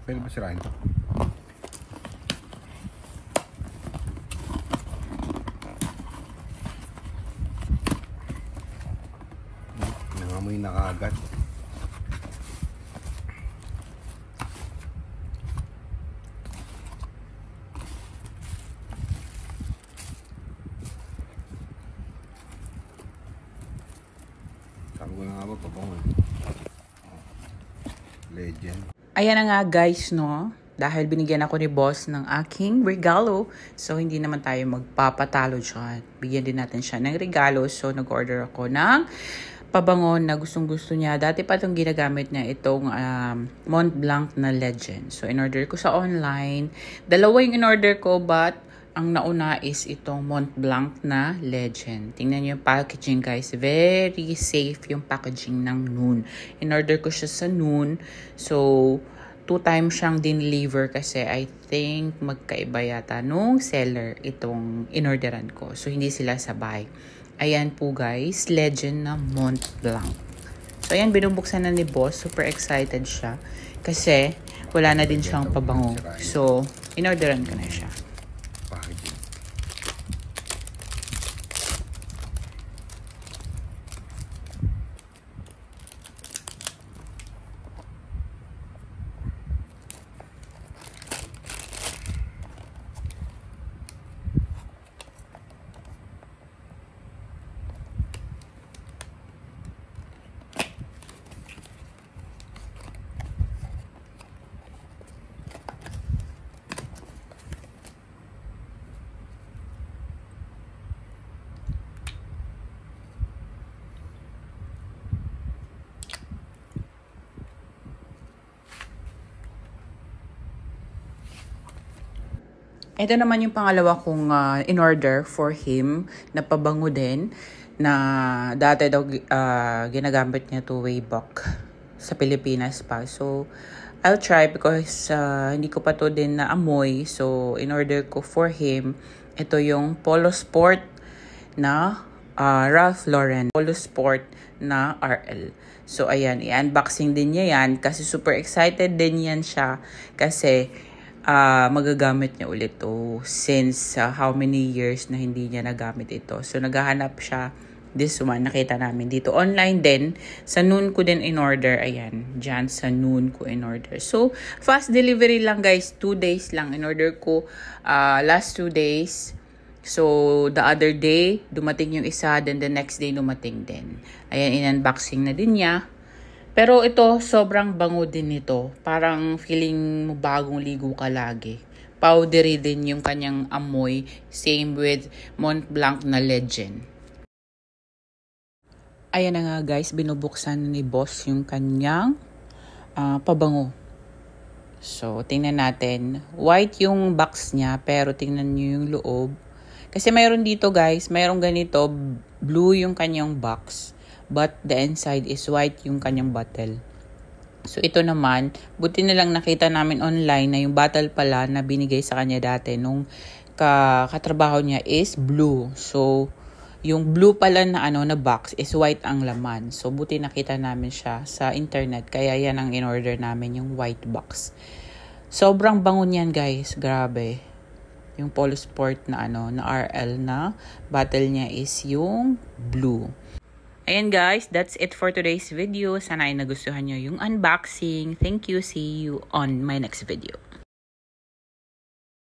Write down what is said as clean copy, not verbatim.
Pwede ba sirahin to? Nangamoy na kaagad. Sabi ko na nga ba, pabango. Legend. Ayan na nga guys, no? Dahil binigyan ako ni boss ng aking regalo. So, hindi naman tayo magpapatalo dyan. Bigyan din natin siya ng regalo. So, nag-order ako ng pabango na gustong-gusto niya. Dati pa itong ginagamit niya, itong Mont Blanc na Legend. So, in-order ko sa online. Dalawa yung in-order ko, but ang nauna is itong Mont Blanc na Legend. Tingnan niyo yung packaging, guys. Very safe yung packaging ng Noon. In-order ko siya sa Noon. So, 2 times siyang dineliver kasi I think magkaiba yata nung seller itong in-orderan ko. So, hindi sila sabay. Ayan po, guys. Legend na Mont Blanc. So, ayan. Binubuksan na ni boss. Super excited siya. Kasi, wala na din siyang pabango. So, in-orderan ko na siya. Ito naman yung pangalawa kong in-order for him na pabango din na dati daw ginagamit niya to way back sa Pilipinas pa. So, I'll try because hindi ko pa to din na amoy. So, in-order ko for him. Ito yung Polo Sport na Ralph Lauren. Polo Sport na RL. So, ayan. I-unboxing din niya yan kasi super excited din yan siya kasi magagamit niya ulit to since how many years na hindi niya nagamit ito. So, naghahanap siya. This one, nakita namin dito. Online din. Sa Noon ko din in-order. Ayan. Diyan sa Noon ko in-order. So, fast delivery lang guys. 2 days lang. In-order ko last 2 days. So, the other day, dumating yung isa. Then the next day, dumating din. Ayan, in-unboxing na din niya. Pero ito, sobrang bango din nito. Parang feeling mo bagong ligo ka lagi. Powdery din yung kanyang amoy. Same with Mont Blanc na Legend. Ayan na nga guys, binubuksan ni boss yung kanyang pabango. So, tingnan natin. White yung box niya, pero tingnan nyo yung loob. Kasi mayroon dito guys, mayroon ganito, blue yung kanyang box. But the inside is white yung kanyang bottle. So, ito naman, buti na lang nakita namin online na yung bottle pala na binigay sa kanya dati nung katrabaho niya is blue. So, yung blue pala na na box is white ang laman. So, buti nakita namin siya sa internet. Kaya yan ang in-order namin, yung white box. Sobrang bango niyan guys. Grabe. Yung Polo Sport na na RL na bottle niya is yung blue. Ayan guys, that's it for today's video. Sana ay nagustuhan nyo yung unboxing. Thank you. See you on my next video.